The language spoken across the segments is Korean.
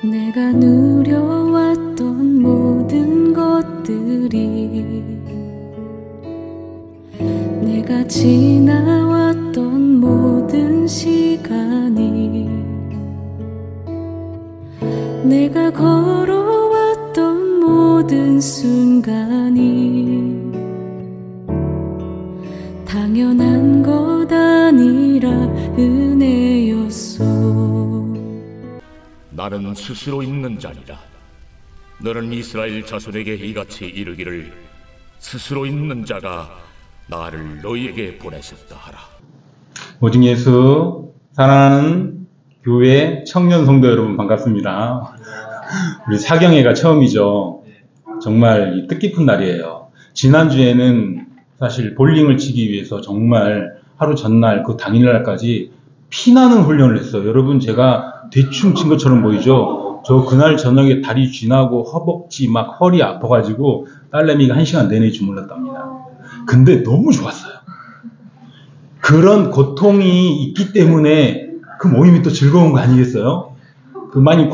내가 누려왔던 모든 것들이, 내가 지나왔던 모든 시간이, 내가 걸어왔던 모든 순간이 당연한 것 아니라 은혜였소. 나는 스스로 있는 자니라. 너는 이스라엘 자손에게 이같이 이르기를, 스스로 있는 자가 나를 너희에게 보내셨다 하라. 오직 예수 사랑하는 교회 청년 성도 여러분, 반갑습니다. 우리 사경회가 처음이죠. 정말 뜻깊은 날이에요. 지난주에는 사실 볼링을 치기 위해서 정말 하루 전날 그 당일날까지 피나는 훈련을 했어요. 여러분, 제가 대충 친 것처럼 보이죠? 저 그날 저녁에 다리 쥐나고 허벅지 막 허리 아파가지고 딸내미가 1시간 내내 주물렀답니다. 근데 너무 좋았어요. 그런 고통이 있기 때문에 그 모임이 또 즐거운 거 아니겠어요? 그 많이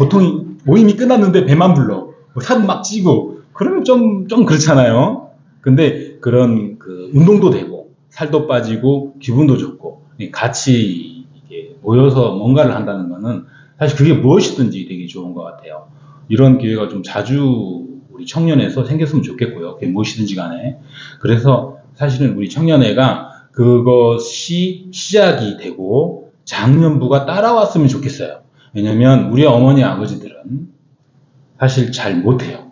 모임이 끝났는데 배만 불러. 살 막 찌고. 그러면 좀 그렇잖아요. 근데 그런 그 운동도 되고, 살도 빠지고, 기분도 좋고, 같이 이렇게 모여서 뭔가를 한다는 거는 사실 그게 무엇이든지 되게 좋은 것 같아요. 이런 기회가 좀 자주 우리 청년회에서 생겼으면 좋겠고요. 그게 무엇이든지 간에. 그래서 사실은 우리 청년회가 그것이 시작이 되고 장년부가 따라왔으면 좋겠어요. 왜냐면 우리 어머니 아버지들은 사실 잘 못해요.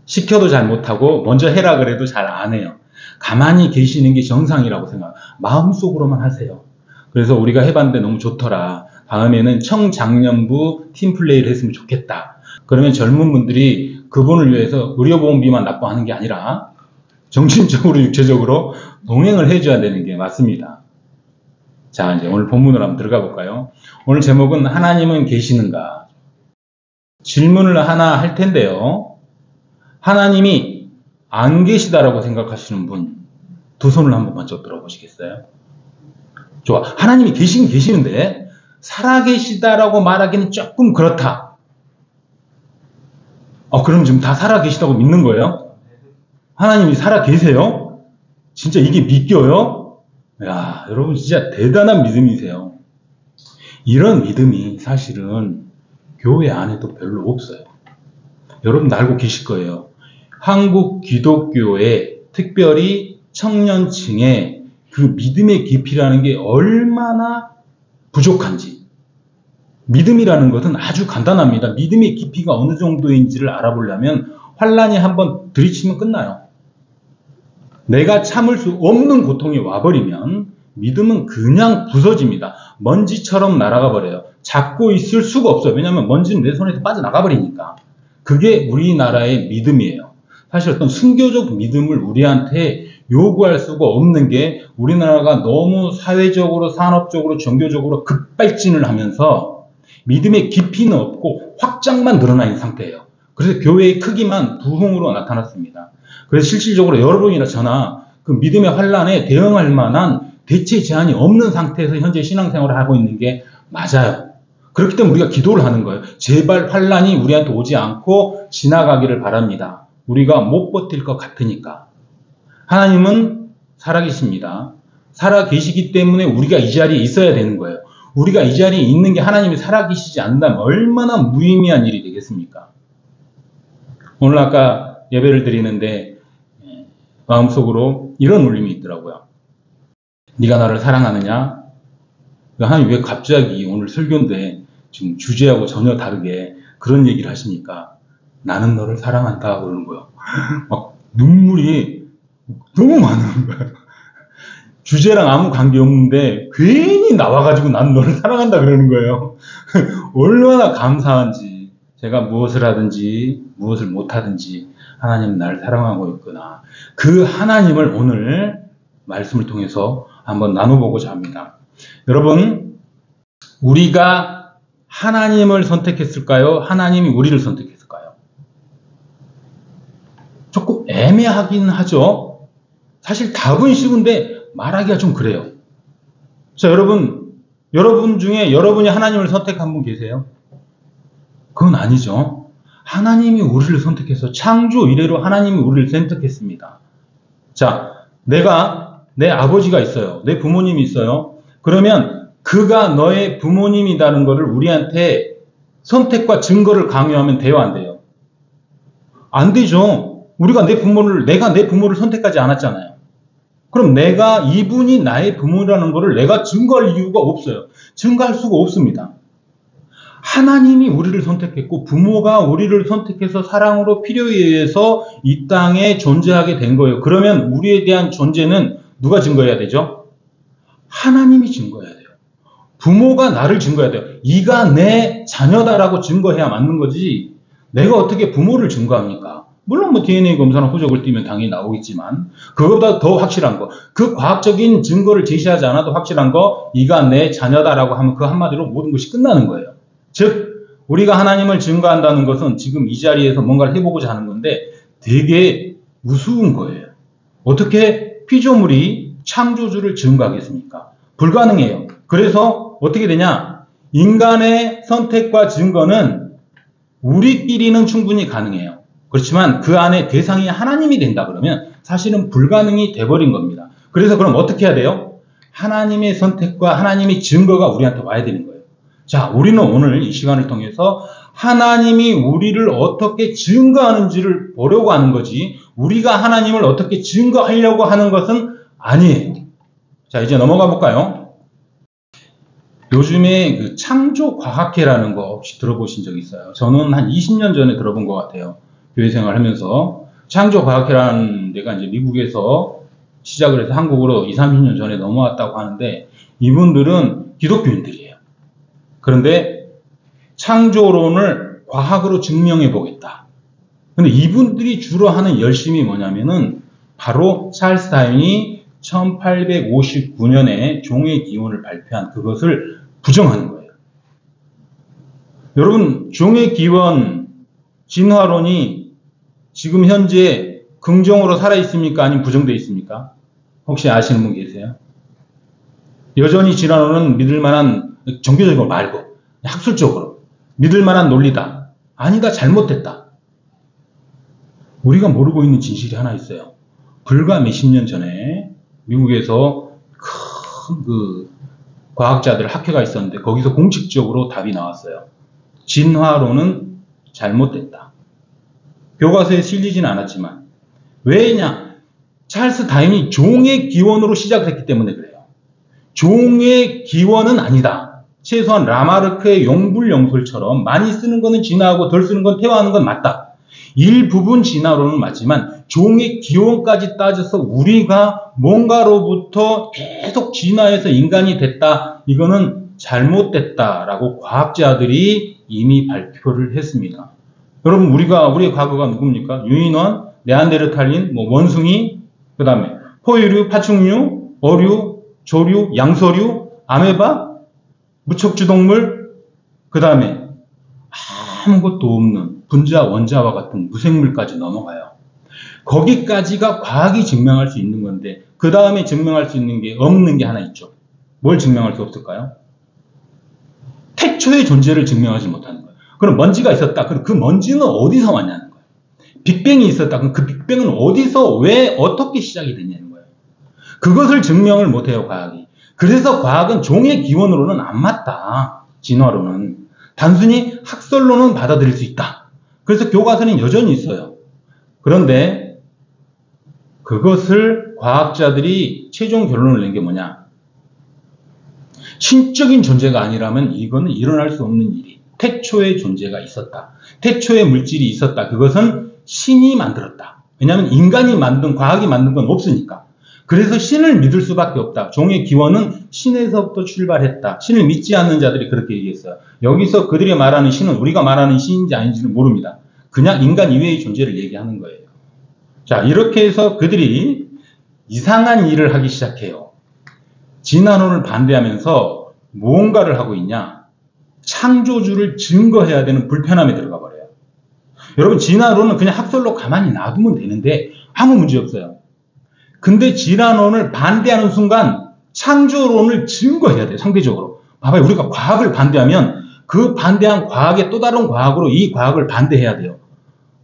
시켜도 잘 못하고 먼저 해라 그래도 잘 안 해요. 가만히 계시는 게 정상이라고 생각해요. 마음속으로만 하세요. 그래서 우리가 해봤는데 너무 좋더라. 다음에는 청장년부 팀플레이를 했으면 좋겠다. 그러면 젊은 분들이 그분을 위해서 의료보험비만 납부하는 게 아니라 정신적으로 육체적으로 동행을 해줘야 되는 게 맞습니다. 자, 이제 오늘 본문으로 한번 들어가 볼까요? 오늘 제목은 하나님은 계시는가? 질문을 하나 할 텐데요. 하나님이 안 계시다라고 생각하시는 분, 두 손을 한번 먼저 들어보시겠어요? 좋아. 하나님이 계시는데 살아계시다라고 말하기는 조금 그렇다. 그럼 지금 다 살아계시다고 믿는 거예요? 하나님이 살아계세요? 진짜 이게 믿겨요? 야, 여러분 진짜 대단한 믿음이세요. 이런 믿음이 사실은 교회 안에도 별로 없어요. 여러분 알고 계실 거예요. 한국 기독교의 특별히 청년층의 그 믿음의 깊이라는 게 얼마나 부족한지. 믿음이라는 것은 아주 간단합니다. 믿음의 깊이가 어느 정도인지를 알아보려면 환란이 한번 들이치면 끝나요. 내가 참을 수 없는 고통이 와버리면 믿음은 그냥 부서집니다. 먼지처럼 날아가 버려요. 잡고 있을 수가 없어요. 왜냐하면 먼지는 내 손에서 빠져나가 버리니까. 그게 우리나라의 믿음이에요. 사실 어떤 순교적 믿음을 우리한테 요구할 수가 없는 게 우리나라가 너무 사회적으로, 산업적으로, 종교적으로 급발진을 하면서 믿음의 깊이는 없고 확장만 늘어나 있는 상태예요. 그래서 교회의 크기만 부흥으로 나타났습니다. 그래서 실질적으로 여러분이나 저나 그 믿음의 환란에 대응할 만한 대체 제한이 없는 상태에서 현재 신앙생활을 하고 있는 게 맞아요. 그렇기 때문에 우리가 기도를 하는 거예요. 제발 환란이 우리한테 오지 않고 지나가기를 바랍니다. 우리가 못 버틸 것 같으니까. 하나님은 살아계십니다. 살아계시기 때문에 우리가 이 자리에 있어야 되는 거예요. 우리가 이 자리에 있는 게 하나님이 살아계시지 않는다면 얼마나 무의미한 일이 되겠습니까? 오늘 아까 예배를 드리는데 마음속으로 이런 울림이 있더라고요. 네가 나를 사랑하느냐? 하나님 왜 갑자기 오늘 설교인데 지금 주제하고 전혀 다르게 그런 얘기를 하십니까? 나는 너를 사랑한다 그러는 거예요. 막 눈물이 너무 많은 거예요. 주제랑 아무 관계없는데 괜히 나와가지고 난 너를 사랑한다 그러는 거예요. 얼마나 감사한지. 제가 무엇을 하든지 무엇을 못하든지 하나님은 나를 사랑하고 있구나. 그 하나님을 오늘 말씀을 통해서 한번 나눠보고자 합니다. 여러분, 우리가 하나님을 선택했을까요? 하나님이 우리를 선택했을까요? 조금 애매하긴 하죠. 사실 답은 쉬운데 말하기가 좀 그래요. 자, 여러분 중에 여러분이 하나님을 선택한 분 계세요? 그건 아니죠. 하나님이 우리를 선택해서 창조 이래로 하나님이 우리를 선택했습니다. 자, 내 아버지가 있어요. 내 부모님이 있어요. 그러면 그가 너의 부모님이라는 것을 우리한테 선택과 증거를 강요하면 돼요, 안 돼요? 안 되죠. 내가 내 부모를 선택하지 않았잖아요. 그럼 이분이 나의 부모라는 것을 내가 증거할 이유가 없어요. 증거할 수가 없습니다. 하나님이 우리를 선택했고 부모가 우리를 선택해서 사랑으로 필요에 의해서 이 땅에 존재하게 된 거예요. 그러면 우리에 대한 존재는 누가 증거해야 되죠? 하나님이 증거해야 돼요. 부모가 나를 증거해야 돼요. 이가 내 자녀다라고 증거해야 맞는 거지 내가 어떻게 부모를 증거합니까? 물론 DNA 검사나 호적을 띄면 당연히 나오겠지만 그거보다 더 확실한 거, 그 과학적인 증거를 제시하지 않아도 확실한 거, 이가 내 자녀다라고 하면 그 한마디로 모든 것이 끝나는 거예요. 즉 우리가 하나님을 증거한다는 것은 지금 이 자리에서 뭔가를 해보고자 하는 건데 되게 우스운 거예요. 어떻게 피조물이 창조주를 증거하겠습니까? 불가능해요. 그래서 어떻게 되냐? 인간의 선택과 증거는 우리끼리는 충분히 가능해요. 그렇지만 그 안에 대상이 하나님이 된다 그러면 사실은 불가능이 돼버린 겁니다. 그래서 그럼 어떻게 해야 돼요? 하나님의 선택과 하나님의 증거가 우리한테 와야 되는 거예요. 자, 우리는 오늘 이 시간을 통해서 하나님이 우리를 어떻게 증거하는지를 보려고 하는 거지 우리가 하나님을 어떻게 증거하려고 하는 것은 아니에요. 자, 이제 넘어가 볼까요? 요즘에 그 창조과학회라는 거 혹시 들어보신 적 있어요? 저는 한 20년 전에 들어본 것 같아요. 교회 생활하면서 창조과학회라는 데가 이제 미국에서 시작을 해서 한국으로 20, 30년 전에 넘어왔다고 하는데 이분들은 기독교인들이에요. 그런데 창조론을 과학으로 증명해 보겠다. 근데 이분들이 주로 하는 열심이 뭐냐면은 바로 찰스 다윈이 1859년에 종의 기원을 발표한 그것을 부정하는 거예요. 여러분, 종의 기원, 진화론이 지금 현재 긍정으로 살아있습니까? 아니면 부정되어 있습니까? 혹시 아시는 분 계세요? 여전히 진화론은 믿을 만한, 종교적으로 말고 학술적으로 믿을 만한 논리다. 아니다, 잘못됐다. 우리가 모르고 있는 진실이 하나 있어요. 불과 몇십 년 전에 미국에서 큰 그 과학자들 학회가 있었는데 거기서 공식적으로 답이 나왔어요. 진화론은 잘못됐다. 교과서에 실리지는 않았지만 왜냐? 찰스 다윈이 종의 기원으로 시작했기 때문에 그래요. 종의 기원은 아니다. 최소한 라마르크의 용불용설처럼 많이 쓰는 거는 진화하고 덜 쓰는 건 퇴화하는 건 맞다. 일부분 진화론은 맞지만 종의 기원까지 따져서 우리가 뭔가로부터 계속 진화해서 인간이 됐다. 이거는 잘못됐다라고 과학자들이 이미 발표를 했습니다. 여러분, 우리의 과거가 누굽니까? 유인원, 네안데르탈린, 원숭이, 그 다음에 포유류, 파충류, 어류, 조류, 양서류, 아메바, 무척주동물, 그 다음에 아무것도 없는 분자, 원자와 같은 무생물까지 넘어가요. 거기까지가 과학이 증명할 수 있는 건데 그 다음에 증명할 수 있는 게 없는 게 하나 있죠. 뭘 증명할 수 없을까요? 태초의 존재를 증명하지 못하는 거예요. 그럼 먼지가 있었다. 그럼 그 먼지는 어디서 왔냐는 거예요. 빅뱅이 있었다. 그럼 그 빅뱅은 어디서, 왜, 어떻게 시작이 됐냐는 거예요. 그것을 증명을 못해요, 과학이. 그래서 과학은 종의 기원으로는 안 맞다. 진화론은. 단순히 학설로는 받아들일 수 있다. 그래서 교과서는 여전히 있어요. 그런데 그것을 과학자들이 최종 결론을 낸 게 뭐냐? 신적인 존재가 아니라면 이거는 일어날 수 없는 일이. 태초의 존재가 있었다. 태초의 물질이 있었다. 그것은 신이 만들었다. 왜냐하면 인간이 만든, 과학이 만든 건 없으니까. 그래서 신을 믿을 수밖에 없다. 종의 기원은 신에서부터 출발했다. 신을 믿지 않는 자들이 그렇게 얘기했어요. 여기서 그들이 말하는 신은 우리가 말하는 신인지 아닌지는 모릅니다. 그냥 인간 이외의 존재를 얘기하는 거예요. 자, 이렇게 해서 그들이 이상한 일을 하기 시작해요. 진화론을 반대하면서 무언가를 하고 있냐? 창조주를 증거해야 되는 불편함에 들어가 버려요. 여러분, 진화론은 그냥 학설로 가만히 놔두면 되는데 아무 문제 없어요. 근데 진화론을 반대하는 순간 창조론을 증거해야 돼요. 상대적으로. 봐봐요. 우리가 과학을 반대하면 그 반대한 과학의 또 다른 과학으로 이 과학을 반대해야 돼요.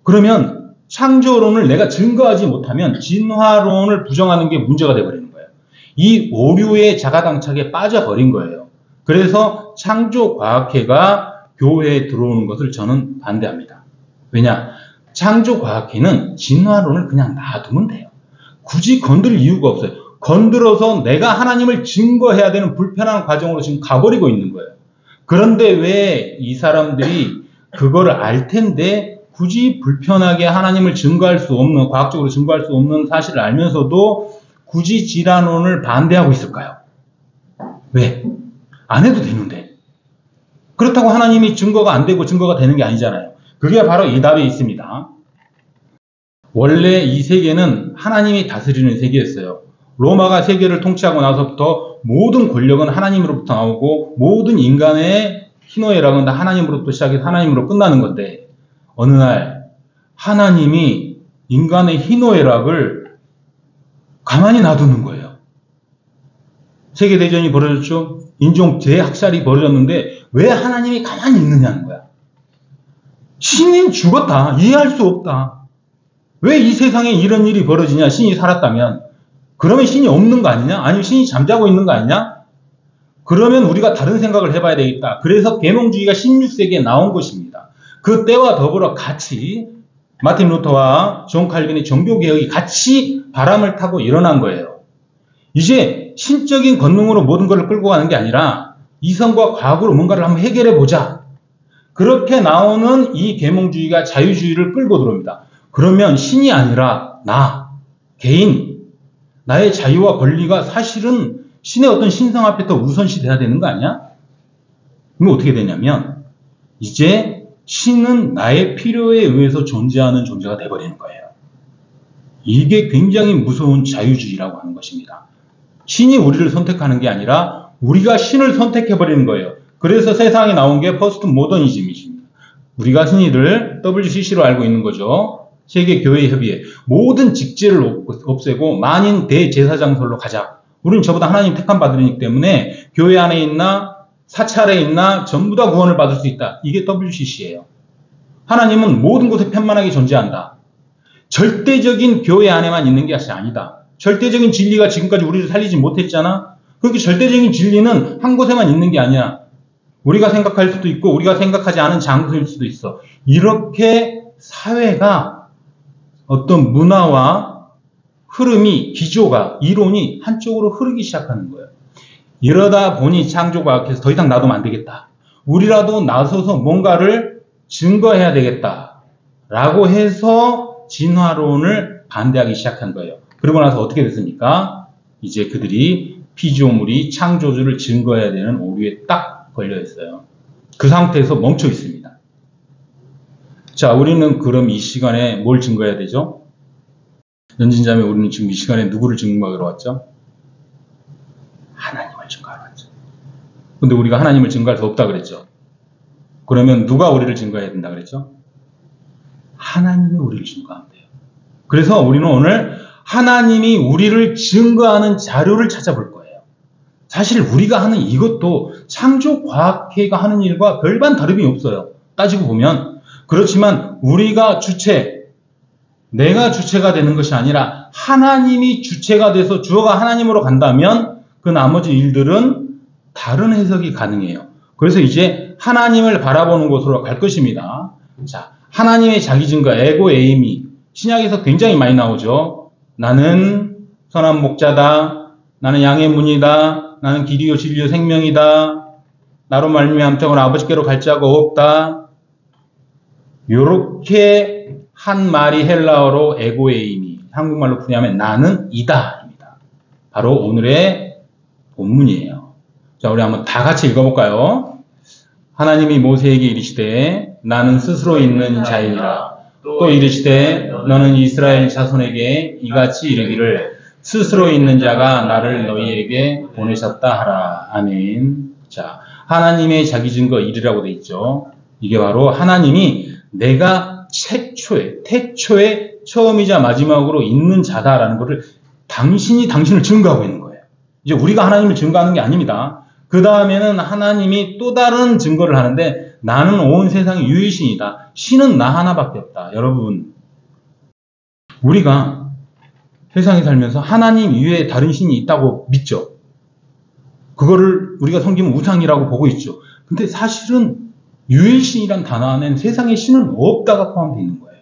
그러면 창조론을 내가 증거하지 못하면 진화론을 부정하는 게 문제가 돼버리는 거예요. 이 오류의 자가당착에 빠져버린 거예요. 그래서 창조과학회가 교회에 들어오는 것을 저는 반대합니다. 왜냐? 창조과학회는 진화론을 그냥 놔두면 돼요. 굳이 건들 이유가 없어요. 건들어서 내가 하나님을 증거해야 되는 불편한 과정으로 지금 가버리고 있는 거예요. 그런데 왜 이 사람들이 그거를 알 텐데 굳이 불편하게 하나님을 증거할 수 없는, 과학적으로 증거할 수 없는 사실을 알면서도 굳이 진화론을 반대하고 있을까요? 왜? 안 해도 되는데. 그렇다고 하나님이 증거가 안 되고 증거가 되는 게 아니잖아요. 그게 바로 이 답에 있습니다. 원래 이 세계는 하나님이 다스리는 세계였어요. 로마가 세계를 통치하고 나서부터 모든 권력은 하나님으로부터 나오고 모든 인간의 희노애락은 다 하나님으로부터 시작해서 하나님으로 끝나는 건데 어느 날 하나님이 인간의 희노애락을 가만히 놔두는 거예요. 세계대전이 벌어졌죠. 인종 재학살이 벌어졌는데 왜 하나님이 가만히 있느냐는 거야. 신이 죽었다. 이해할 수 없다. 왜 이 세상에 이런 일이 벌어지냐. 신이 살았다면. 그러면 신이 없는 거 아니냐? 아니면 신이 잠자고 있는 거 아니냐? 그러면 우리가 다른 생각을 해봐야 되겠다. 그래서 계몽주의가 16세기에 나온 것입니다. 그 때와 더불어 같이 마틴 루터와 존 칼빈의 종교개혁이 같이 바람을 타고 일어난 거예요. 이제 신적인 권능으로 모든 것을 끌고 가는 게 아니라 이성과 과학으로 뭔가를 한번 해결해 보자. 그렇게 나오는 이 계몽주의가 자유주의를 끌고 들어옵니다. 그러면 신이 아니라 나, 개인, 나의 자유와 권리가 사실은 신의 어떤 신성 앞에 더 우선시 돼야 되는 거 아니야? 그럼 어떻게 되냐면 이제 신은 나의 필요에 의해서 존재하는 존재가 돼버리는 거예요. 이게 굉장히 무서운 자유주의라고 하는 것입니다. 신이 우리를 선택하는 게 아니라 우리가 신을 선택해버리는 거예요. 그래서 세상에 나온 게 포스트 모더니즘이십니다. 우리가 흔히들 WCC로 알고 있는 거죠. 세계교회협의회. 모든 직제를 없애고 만인 대제사장설로 가자. 우리는 저보다 하나님 택함 받으리기 때문에 교회 안에 있나 사찰에 있나 전부 다 구원을 받을 수 있다. 이게 WCC예요. 하나님은 모든 곳에 편만하게 존재한다. 절대적인 교회 안에만 있는 게 아니다. 절대적인 진리가 지금까지 우리를 살리지 못했잖아. 그렇게 절대적인 진리는 한 곳에만 있는 게 아니야. 우리가 생각할 수도 있고 우리가 생각하지 않은 장소일 수도 있어. 이렇게 사회가 어떤 문화와 흐름이, 기조가, 이론이 한쪽으로 흐르기 시작하는 거예요. 이러다 보니 창조과학에서 더 이상 놔두면 안 되겠다. 우리라도 나서서 뭔가를 증거해야 되겠다. 라고 해서 진화론을 반대하기 시작한 거예요. 그러고 나서 어떻게 됐습니까? 이제 그들이 피조물이 창조주를 증거해야 되는 오류에 딱 걸려 있어요. 그 상태에서 멈춰 있습니다. 자, 우리는 그럼 이 시간에 뭘 증거해야 되죠? 연진자매, 우리는 지금 이 시간에 누구를 증거하러 왔죠? 하나님을 증거하러 왔죠. 근데 우리가 하나님을 증거할 수 없다 그랬죠? 그러면 누가 우리를 증거해야 된다 그랬죠? 하나님이 우리를 증거하면 돼요. 그래서 우리는 오늘 하나님이 우리를 증거하는 자료를 찾아볼 거예요. 사실 우리가 하는 이것도 창조과학회가 하는 일과 별반 다름이 없어요. 따지고 보면. 그렇지만 우리가 주체, 내가 주체가 되는 것이 아니라 하나님이 주체가 돼서 주어가 하나님으로 간다면 그 나머지 일들은 다른 해석이 가능해요. 그래서 이제 하나님을 바라보는 곳으로 갈 것입니다. 자, 하나님의 자기 증거, 에고 에이미. 신약에서 굉장히 많이 나오죠. 나는 선한 목자다. 나는 양의 문이다. 나는 길이요 진리요 생명이다. 나로 말미암아 아버지께로 갈 자가 없다. 요렇게 한 말이 헬라어로 에고에이미, 한국말로 풀이하면 나는 이다입니다. 바로 오늘의 본문이에요. 자, 우리 한번 다 같이 읽어볼까요? 하나님이 모세에게 이르시되 나는 스스로 있는 자이니라. 또 이르시되 너는 이스라엘 자손에게 이같이 이르기를 스스로 있는 자가 나를 너희에게 보내셨다 하라. 아멘. 자, 하나님의 자기 증거 1이라고 돼 있죠. 이게 바로 하나님이 내가 태초에 처음이자 마지막으로 있는 자다라는 것을 당신이 당신을 증거하고 있는 거예요. 이제 우리가 하나님을 증거하는 게 아닙니다. 그 다음에는 하나님이 또 다른 증거를 하는데 나는 온 세상의 유일신이다. 신은 나 하나밖에 없다. 여러분, 우리가 세상에 살면서 하나님 이외에 다른 신이 있다고 믿죠. 그거를 우리가 섬기면 우상이라고 보고 있죠. 근데 사실은 유일신이란 단어 안에는 세상에 신은 없다가 포함되어 있는 거예요.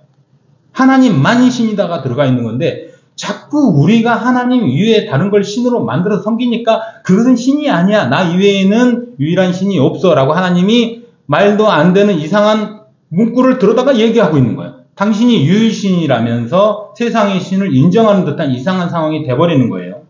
하나님만 신이다가 들어가 있는 건데 자꾸 우리가 하나님 이외에 다른 걸 신으로 만들어서 섬기니까 그것은 신이 아니야. 나 이외에는 유일한 신이 없어. 라고 하나님이 말도 안 되는 이상한 문구를 들어다가 얘기하고 있는 거예요. 당신이 유일신이라면서 세상의 신을 인정하는 듯한 이상한 상황이 돼버리는 거예요.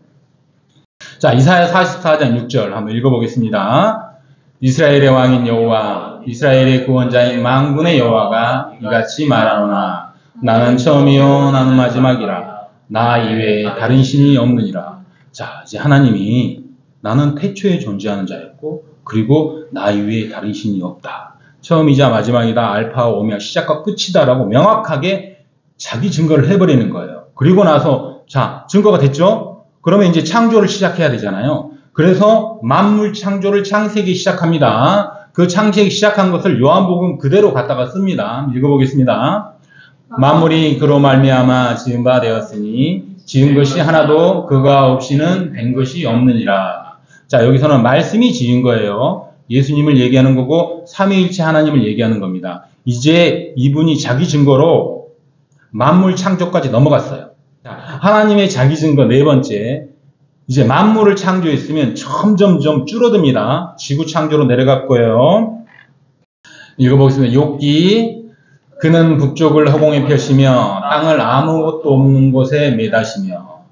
자, 이사야 44장 6절 한번 읽어보겠습니다. 이스라엘의 왕인 여호와, 이스라엘의 구원자인 만군의 여호와가 이같이 말하노나 나는 처음이요 나는 마지막이라 나 이외에 다른 신이 없느니라. 자, 이제 하나님이 나는 태초에 존재하는 자였고 그리고 나 이외에 다른 신이 없다. 처음이자 마지막이다. 알파와 오메가 시작과 끝이다. 라고 명확하게 자기 증거를 해버리는 거예요. 그리고 나서 자, 증거가 됐죠? 그러면 이제 창조를 시작해야 되잖아요. 그래서 만물 창조를 창세기 시작합니다. 그 창세기 시작한 것을 요한복음 그대로 갖다가 씁니다. 읽어보겠습니다. 만물이 그로 말미암아 지은 바 되었으니 지은 것이 하나도 그가 없이는 된 것이 없느니라. 자, 여기서는 말씀이 지은 거예요. 예수님을 얘기하는 거고 삼위일체 하나님을 얘기하는 겁니다. 이제 이분이 자기 증거로 만물 창조까지 넘어갔어요. 자, 하나님의 자기 증거 네 번째. 이제 만물을 창조했으면 점점점 줄어듭니다. 지구 창조로 내려갔고요. 읽어보겠습니다. 욥기 그는 북쪽을 허공에 펴시며 땅을 아무것도 없는 곳에 매다시며.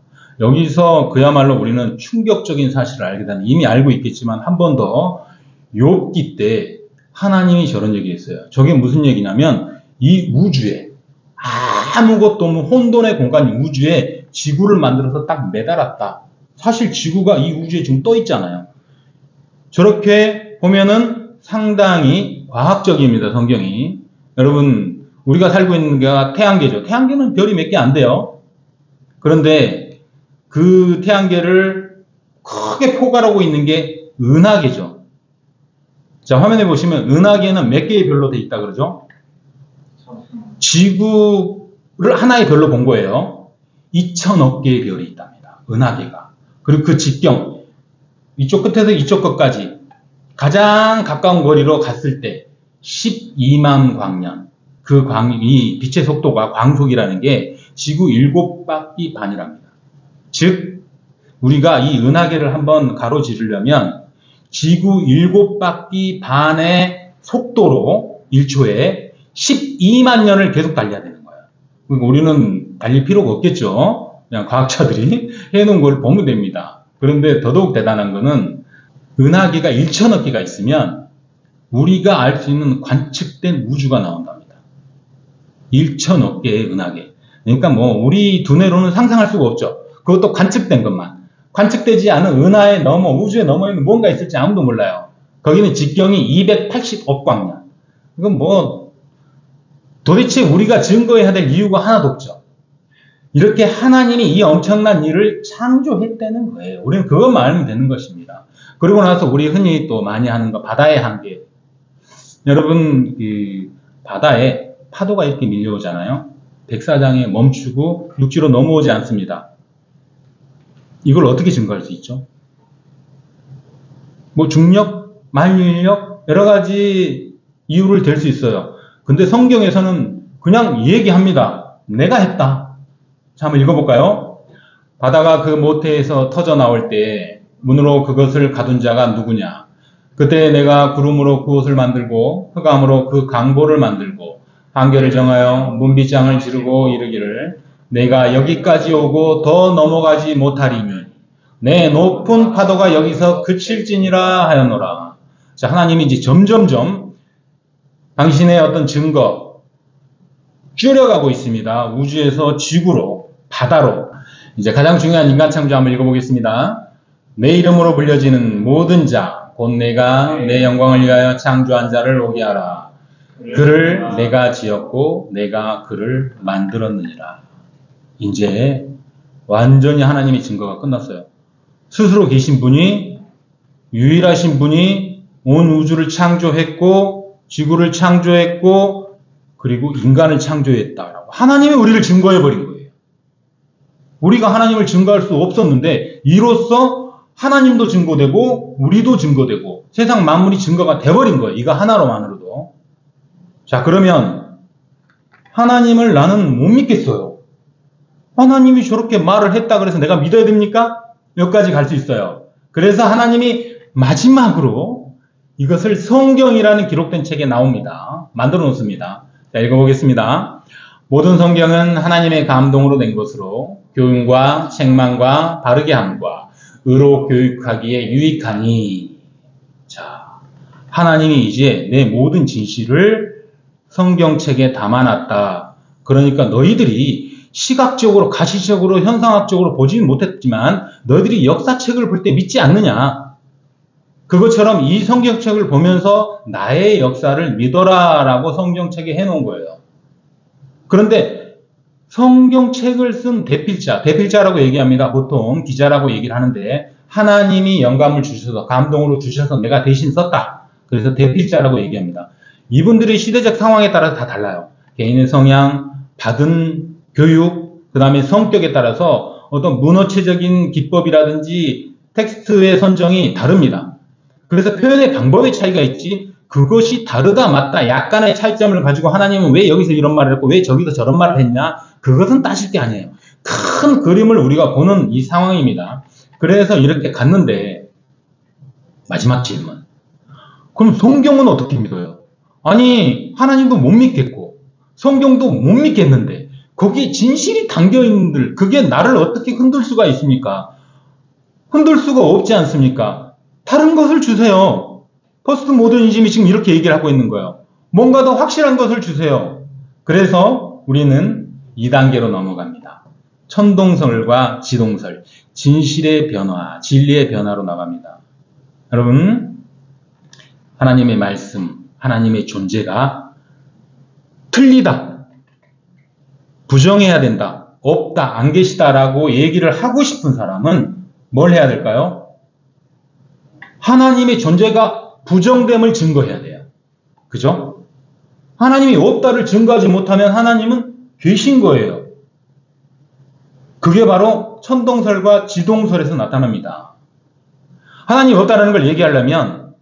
여기서 그야말로 우리는 충격적인 사실을 알게 되는, 이미 알고 있겠지만 한 번 더 욥기 때 하나님이 저런 얘기했어요. 저게 무슨 얘기냐면 이 우주에 아무것도 없는 혼돈의 공간 우주에 지구를 만들어서 딱 매달았다. 사실 지구가 이 우주에 지금 떠 있잖아요. 저렇게 보면은 상당히 과학적입니다. 성경이. 여러분, 우리가 살고 있는 게 태양계죠. 태양계는 별이 몇 개 안 돼요. 그런데 그 태양계를 크게 포괄하고 있는 게 은하계죠. 자, 화면에 보시면 은하계는 몇 개의 별로 돼 있다 그러죠? 지구를 하나의 별로 본 거예요. 2,000억 개의 별이 있답니다. 은하계가. 그리고 그 직경, 이쪽 끝에서 이쪽 끝까지 가장 가까운 거리로 갔을 때 12만 광년. 이 빛의 속도가 광속이라는 게 지구 7바퀴 반이랍니다. 즉, 우리가 이 은하계를 한번 가로지르려면 지구 7바퀴 반의 속도로 1초에 12만 년을 계속 달려야 되는 거예요. 그러니까 우리는 달릴 필요가 없겠죠. 그냥 과학자들이 해놓은 걸 보면 됩니다. 그런데 더더욱 대단한 거는 은하계가 1,000억 개가 있으면 우리가 알 수 있는 관측된 우주가 나온답니다. 1,000억 개의 은하계. 그러니까 뭐 우리 두뇌로는 상상할 수가 없죠. 그것도 관측된 것만. 관측되지 않은 은하에 넘어 우주에 넘어 있는 뭔가 있을지 아무도 몰라요. 거기는 직경이 280억 광년. 이건 뭐 도대체 우리가 증거해야 될 이유가 하나도 없죠. 이렇게 하나님이 이 엄청난 일을 창조했다는 거예요. 우리는 그것만 알면 되는 것입니다. 그리고 나서 우리 흔히 또 많이 하는 거 바다의 한계. 여러분, 바다에 파도가 이렇게 밀려오잖아요. 백사장에 멈추고 육지로 넘어오지 않습니다. 이걸 어떻게 증거할 수 있죠? 뭐 중력, 만유인력 여러 가지 이유를 댈 수 있어요. 근데 성경에서는 그냥 얘기합니다. 내가 했다. 자, 한번 읽어볼까요? 바다가 그 모태에서 터져 나올 때 문으로 그것을 가둔 자가 누구냐? 그때 내가 구름으로 그것을 만들고 흑암으로 그 강보를 만들고 한계를 정하여 문빗장을 지르고 이르기를 내가 여기까지 오고 더 넘어가지 못하리니 내 높은 파도가 여기서 그칠지니라 하였노라. 자, 하나님이 이제 점점점 당신의 어떤 증거 줄여가고 있습니다. 우주에서 지구로, 바다로. 이제 가장 중요한 인간 창조 한번 읽어보겠습니다. 내 이름으로 불려지는 모든 자, 곧 내가 내 영광을 위하여 창조한 자를 오게 하라. 그를 내가 지었고 내가 그를 만들었느니라. 이제 완전히 하나님의 증거가 끝났어요. 스스로 계신 분이 유일하신 분이 온 우주를 창조했고 지구를 창조했고 그리고 인간을 창조했다라고 하나님이 우리를 증거해버린 거예요. 우리가 하나님을 증거할 수 없었는데 이로써 하나님도 증거되고 우리도 증거되고 세상 만물이 증거가 돼버린 거예요. 이거 하나로만으로도. 자, 그러면 하나님을 나는 못 믿겠어요. 하나님이 저렇게 말을 했다 그래서 내가 믿어야 됩니까? 여기까지 갈 수 있어요. 그래서 하나님이 마지막으로 이것을 성경이라는 기록된 책에 나옵니다. 만들어 놓습니다. 자, 읽어보겠습니다. 모든 성경은 하나님의 감동으로 낸 것으로 교훈과 책망과 바르게 함과 의로 교육하기에 유익하니. 자, 하나님이 이제 내 모든 진실을 성경책에 담아놨다. 그러니까 너희들이 시각적으로, 가시적으로, 현상학적으로 보지는 못했지만 너희들이 역사책을 볼 때 믿지 않느냐. 그것처럼 이 성경책을 보면서 나의 역사를 믿어라라고 성경책에 해놓은 거예요. 그런데 성경책을 쓴 대필자라고 얘기합니다. 보통 기자라고 얘기를 하는데 하나님이 영감을 주셔서 감동으로 주셔서 내가 대신 썼다. 그래서 대필자라고 얘기합니다. 이분들의 시대적 상황에 따라서 다 달라요. 개인의 성향, 받은 교육, 그 다음에 성격에 따라서 어떤 문어체적인 기법이라든지 텍스트의 선정이 다릅니다. 그래서 표현의 방법의 차이가 있지 그것이 다르다 맞다 약간의 차이점을 가지고 하나님은 왜 여기서 이런 말을 했고 왜 저기서 저런 말을 했냐 그것은 따질 게 아니에요. 큰 그림을 우리가 보는 이 상황입니다. 그래서 이렇게 갔는데 마지막 질문. 그럼 성경은 어떻게 믿어요? 아니 하나님도 못 믿겠고 성경도 못 믿겠는데 거기에 진실이 담겨있는들 그게 나를 어떻게 흔들 수가 있습니까? 흔들 수가 없지 않습니까? 다른 것을 주세요. 포스트 모더니즘이 지금 이렇게 얘기를 하고 있는 거예요. 뭔가 더 확실한 것을 주세요. 그래서 우리는 2단계로 넘어갑니다. 천동설과 지동설, 진실의 변화, 진리의 변화로 나갑니다. 여러분, 하나님의 말씀, 하나님의 존재가 틀리다, 부정해야 된다, 없다, 안 계시다라고 얘기를 하고 싶은 사람은 뭘 해야 될까요? 하나님의 존재가 부정됨을 증거해야 돼요. 그죠? 하나님이 없다를 증거하지 못하면 하나님은 계신 거예요. 그게 바로 천동설과 지동설에서 나타납니다. 하나님이 없다라는 걸 얘기하려면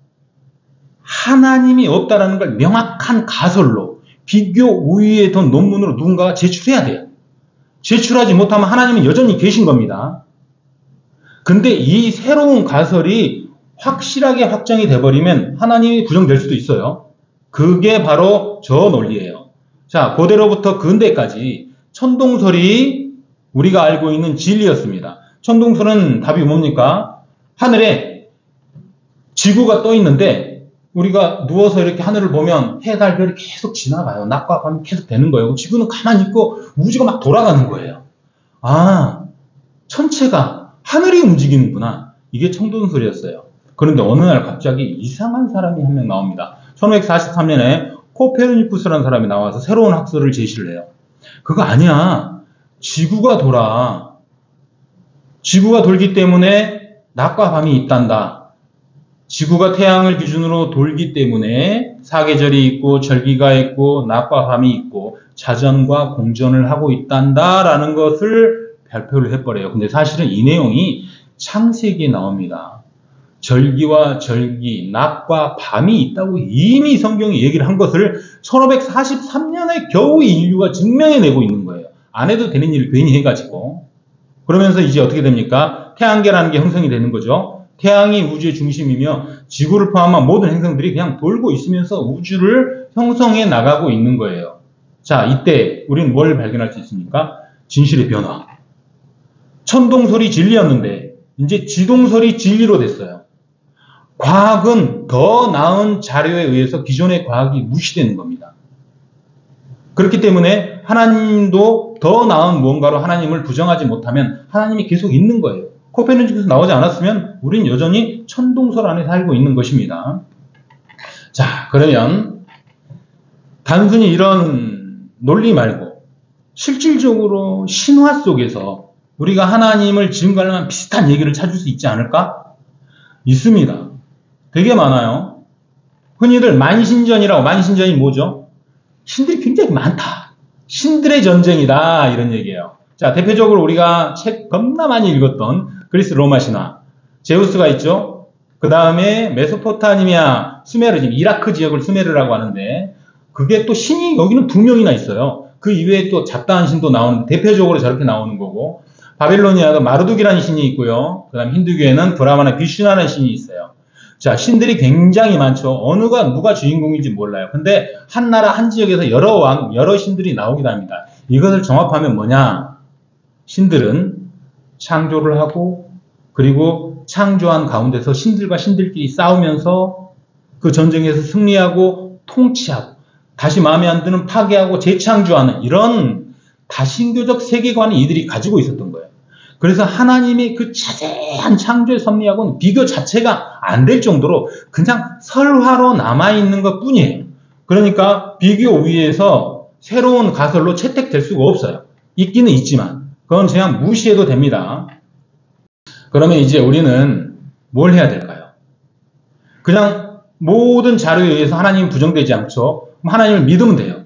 하나님이 없다라는 걸 명확한 가설로 비교 우위의 던 논문으로 누군가가 제출해야 돼요. 제출하지 못하면 하나님은 여전히 계신 겁니다. 근데 이 새로운 가설이 확실하게 확정이 돼버리면 하나님이 부정될 수도 있어요. 그게 바로 저 논리예요. 자, 고대로부터 근대까지 천동설이 우리가 알고 있는 진리였습니다. 천동설은 답이 뭡니까? 하늘에 지구가 떠 있는데 우리가 누워서 이렇게 하늘을 보면 해, 달, 별이 계속 지나가요. 낮과 밤이 계속 되는 거예요. 지구는 가만히 있고 우주가 막 돌아가는 거예요. 아, 천체가 하늘이 움직이는구나. 이게 천동설이었어요. 그런데 어느 날 갑자기 이상한 사람이 한 명 나옵니다. 1543년에 코페르니쿠스라는 사람이 나와서 새로운 학설을 제시를 해요. 그거 아니야. 지구가 돌아. 지구가 돌기 때문에 낮과 밤이 있단다. 지구가 태양을 기준으로 돌기 때문에 사계절이 있고 절기가 있고 낮과 밤이 있고 자전과 공전을 하고 있단다라는 것을 발표를 해버려요. 근데 사실은 이 내용이 창세기에 나옵니다. 절기와 절기, 낮과 밤이 있다고 이미 성경이 얘기를 한 것을 1543년에 겨우 인류가 증명해내고 있는 거예요. 안 해도 되는 일을 괜히 해가지고. 그러면서 이제 어떻게 됩니까? 태양계라는 게 형성이 되는 거죠. 태양이 우주의 중심이며 지구를 포함한 모든 행성들이 그냥 돌고 있으면서 우주를 형성해 나가고 있는 거예요. 자, 이때 우리는 뭘 발견할 수 있습니까? 진실의 변화. 천동설이 진리였는데 이제 지동설이 진리로 됐어요. 과학은 더 나은 자료에 의해서 기존의 과학이 무시되는 겁니다. 그렇기 때문에 하나님도 더 나은 무언가로 하나님을 부정하지 못하면 하나님이 계속 있는 거예요. 코페르니쿠스에서 나오지 않았으면 우린 여전히 천동설 안에 살고 있는 것입니다. 자, 그러면 단순히 이런 논리 말고 실질적으로 신화 속에서 우리가 하나님을 증거할 만한 비슷한 얘기를 찾을 수 있지 않을까? 있습니다. 되게 많아요. 흔히들 만신전이라고, 만신전이 뭐죠? 신들이 굉장히 많다. 신들의 전쟁이다. 이런 얘기예요. 자, 대표적으로 우리가 책 겁나 많이 읽었던 그리스 로마 신화. 제우스가 있죠. 그 다음에 메소포타미아, 수메르, 지금 이라크 지역을 수메르라고 하는데, 그게 또 신이 여기는 2명이나 있어요. 그 이외에 또 잡다한 신도 나오는데, 대표적으로 저렇게 나오는 거고, 바빌로니아가 마르둑이라는 신이 있고요. 그 다음 힌두교에는 브라마나 비슈나라는 신이 있어요. 자, 신들이 굉장히 많죠. 어느가 누가 주인공인지 몰라요. 근데 한 나라 한 지역에서 여러 왕, 여러 신들이 나오기도 합니다. 이것을 종합하면 뭐냐? 신들은 창조를 하고, 그리고 창조한 가운데서 신들과 신들끼리 싸우면서 그 전쟁에서 승리하고 통치하고 다시 마음에 안 드는 파괴하고 재창조하는 이런 다신교적 세계관을 이들이 가지고 있었던 거예요. 그래서 하나님이 그 자세한 창조의 섭리하고는 비교 자체가 안 될 정도로 그냥 설화로 남아있는 것 뿐이에요. 그러니까 비교 위에서 새로운 가설로 채택될 수가 없어요. 있기는 있지만 그건 그냥 무시해도 됩니다. 그러면 이제 우리는 뭘 해야 될까요? 그냥 모든 자료에 의해서 하나님이 부정되지 않죠. 그럼 하나님을 믿으면 돼요.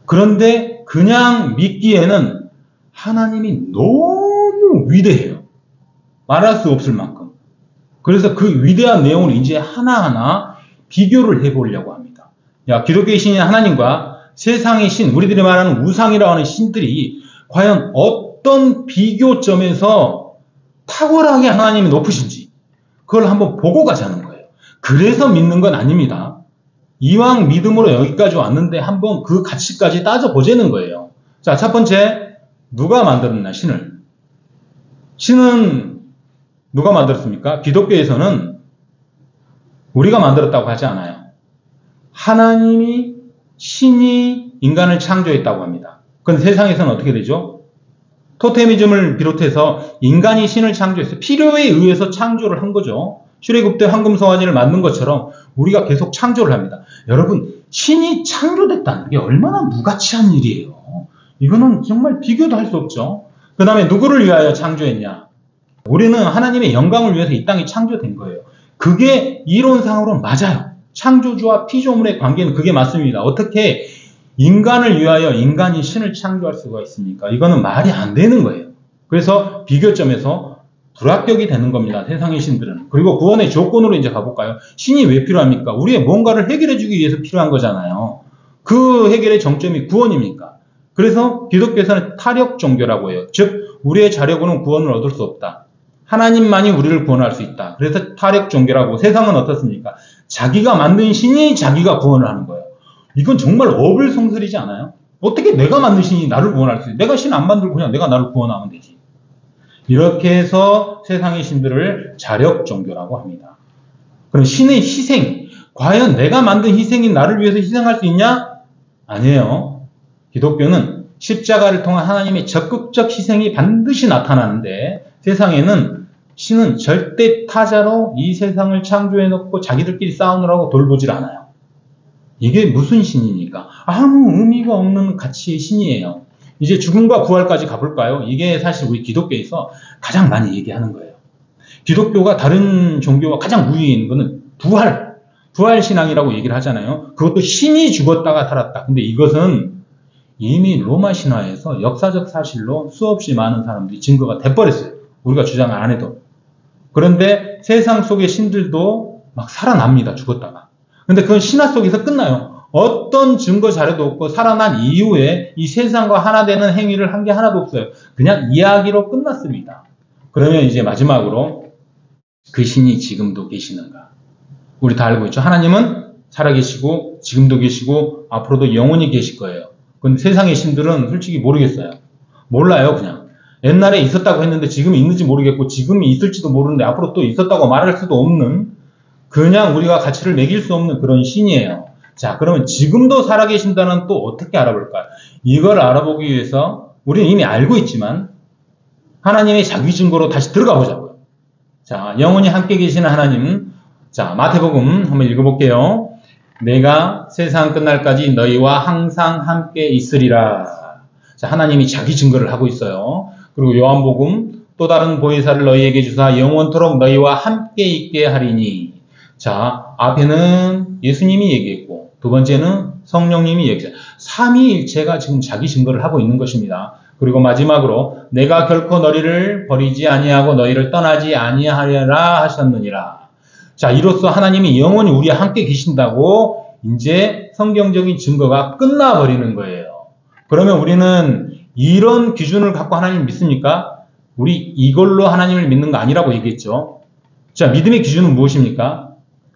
그런데 그냥 믿기에는 하나님이 너무 위대해요. 말할 수 없을 만큼. 그래서 그 위대한 내용을 이제 하나하나 비교를 해보려고 합니다. 야, 기독교의 신인 하나님과 세상의 신, 우리들이 말하는 우상이라고 하는 신들이 과연 어떤 비교점에서 탁월하게 하나님이 높으신지 그걸 한번 보고 가자는 거예요. 그래서 믿는 건 아닙니다. 이왕 믿음으로 여기까지 왔는데 한번 그 가치까지 따져보자는 거예요. 자, 첫 번째, 누가 만들었나, 신을? 신은 누가 만들었습니까? 기독교에서는 우리가 만들었다고 하지 않아요. 하나님이, 신이 인간을 창조했다고 합니다. 그런데 세상에서는 어떻게 되죠? 토테미즘을 비롯해서 인간이 신을 창조했어요. 필요에 의해서 창조를 한 거죠. 출애굽때 황금송아지를 만든 것처럼 우리가 계속 창조를 합니다. 여러분, 신이 창조됐다는 게 얼마나 무가치한 일이에요. 이거는 정말 비교도 할 수 없죠. 그 다음에 누구를 위하여 창조했냐? 우리는 하나님의 영광을 위해서 이 땅이 창조된 거예요. 그게 이론상으로는 맞아요. 창조주와 피조물의 관계는 그게 맞습니다. 어떻게 인간을 위하여 인간이 신을 창조할 수가 있습니까? 이거는 말이 안 되는 거예요. 그래서 비교점에서 불합격이 되는 겁니다. 세상의 신들은. 그리고 구원의 조건으로 이제 가볼까요? 신이 왜 필요합니까? 우리의 뭔가를 해결해 주기 위해서 필요한 거잖아요. 그 해결의 정점이 구원입니까? 그래서 기독교에서는 타력 종교라고 해요. 즉 우리의 자력으로는 구원을 얻을 수 없다. 하나님만이 우리를 구원할 수 있다. 그래서 타력 종교라고. 세상은 어떻습니까? 자기가 만든 신이 자기가 구원을 하는 거예요. 이건 정말 어불성설이지 않아요? 어떻게 내가 만든 신이 나를 구원할 수 있어? 내가 신 안 만들고 그냥 내가 나를 구원하면 되지. 이렇게 해서 세상의 신들을 자력 종교라고 합니다. 그럼 신의 희생, 과연 내가 만든 희생이 나를 위해서 희생할 수 있냐? 아니에요. 기독교는 십자가를 통한 하나님의 적극적 희생이 반드시 나타나는데 세상에는 신은 절대 타자로 이 세상을 창조해놓고 자기들끼리 싸우느라고 돌보질 않아요. 이게 무슨 신입니까? 아무 의미가 없는 가치의 신이에요. 이제 죽음과 부활까지 가볼까요? 이게 사실 우리 기독교에서 가장 많이 얘기하는 거예요. 기독교가 다른 종교와 가장 우위에 있는 거는 부활신앙이라고 얘기를 하잖아요. 그것도 신이 죽었다가 살았다. 근데 이것은 이미 로마 신화에서 역사적 사실로 수없이 많은 사람들이 증거가 돼버렸어요. 우리가 주장을 안 해도. 그런데 세상 속의 신들도 막 살아납니다. 죽었다가. 근데 그건 신화 속에서 끝나요. 어떤 증거 자료도 없고 살아난 이후에 이 세상과 하나 되는 행위를 한 게 하나도 없어요. 그냥 이야기로 끝났습니다. 그러면 이제 마지막으로 그 신이 지금도 계시는가? 우리 다 알고 있죠. 하나님은 살아계시고 지금도 계시고 앞으로도 영원히 계실 거예요. 근데 세상의 신들은 솔직히 모르겠어요. 몰라요, 그냥. 옛날에 있었다고 했는데 지금 있는지 모르겠고 지금이 있을지도 모르는데 앞으로 또 있었다고 말할 수도 없는 그냥 우리가 가치를 매길 수 없는 그런 신이에요. 자, 그러면 지금도 살아계신다는 또 어떻게 알아볼까요? 이걸 알아보기 위해서 우리는 이미 알고 있지만 하나님의 자기 증거로 다시 들어가 보자고요. 자, 영원히 함께 계시는 하나님. 자, 마태복음 한번 읽어볼게요. 내가 세상 끝날까지 너희와 항상 함께 있으리라. 자, 하나님이 자기 증거를 하고 있어요. 그리고 요한복음 또 다른 보혜사를 너희에게 주사 영원토록 너희와 함께 있게 하리니. 자, 앞에는 예수님이 얘기했고 두 번째는 성령님이 얘기했어요. 삼위일체가 지금 자기 증거를 하고 있는 것입니다. 그리고 마지막으로 내가 결코 너희를 버리지 아니하고 너희를 떠나지 아니하리라 하셨느니라. 자, 이로써 하나님이 영원히 우리와 함께 계신다고 이제 성경적인 증거가 끝나버리는 거예요. 그러면 우리는 이런 기준을 갖고 하나님을 믿습니까? 우리 이걸로 하나님을 믿는 거 아니라고 얘기했죠. 자, 믿음의 기준은 무엇입니까?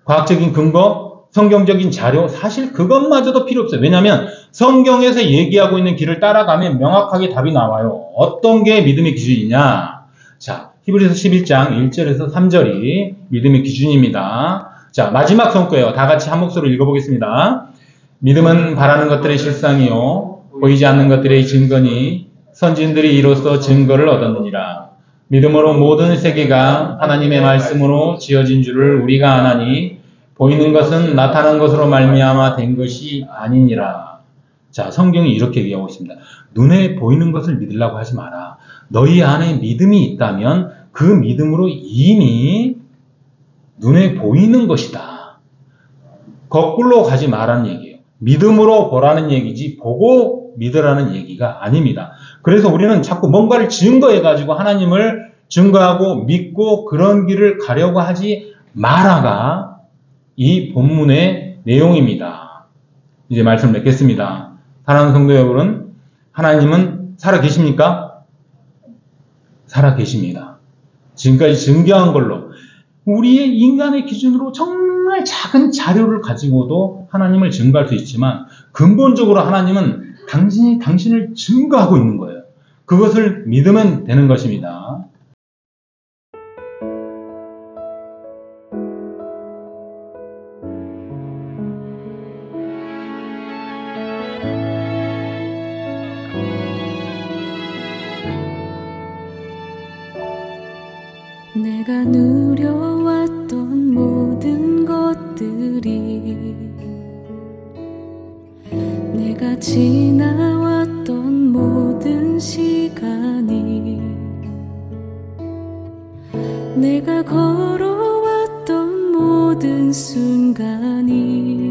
과학적인 근거, 성경적인 자료, 사실 그것마저도 필요 없어요. 왜냐하면 성경에서 얘기하고 있는 길을 따라가면 명확하게 답이 나와요. 어떤 게 믿음의 기준이냐? 자, 히브리서 11장 1절에서 3절이 믿음의 기준입니다. 자, 마지막 성구예요. 다 같이 한 목소리로 읽어보겠습니다. 믿음은 바라는 것들의 실상이요 보이지 않는 것들의 증거니 선진들이 이로써 증거를 얻었느니라. 믿음으로 모든 세계가 하나님의 말씀으로 지어진 줄을 우리가 아나니 보이는 것은 나타난 것으로 말미암아 된 것이 아니니라. 자, 성경이 이렇게 얘기하고 있습니다. 눈에 보이는 것을 믿으려고 하지 마라. 너희 안에 믿음이 있다면 그 믿음으로 이미 눈에 보이는 것이다. 거꾸로 가지 말라는 얘기예요. 믿음으로 보라는 얘기지 보고 믿으라는 얘기가 아닙니다. 그래서 우리는 자꾸 뭔가를 증거해가지고 하나님을 증거하고 믿고 그런 길을 가려고 하지 마라가 이 본문의 내용입니다. 이제 말씀을 맺겠습니다. 사랑하는 성도 여러분, 하나님은 살아 계십니까? 살아 계십니다. 지금까지 증거한 걸로 우리의 인간의 기준으로 정말 작은 자료를 가지고도 하나님을 증거할 수 있지만 근본적으로 하나님은 당신을 증거하고 있는 거예요. 그것을 믿으면 되는 것입니다. 내가 누려왔던 모든 것들이 내가 지나왔던 모든 시간이 내가 걸어왔던 모든 순간이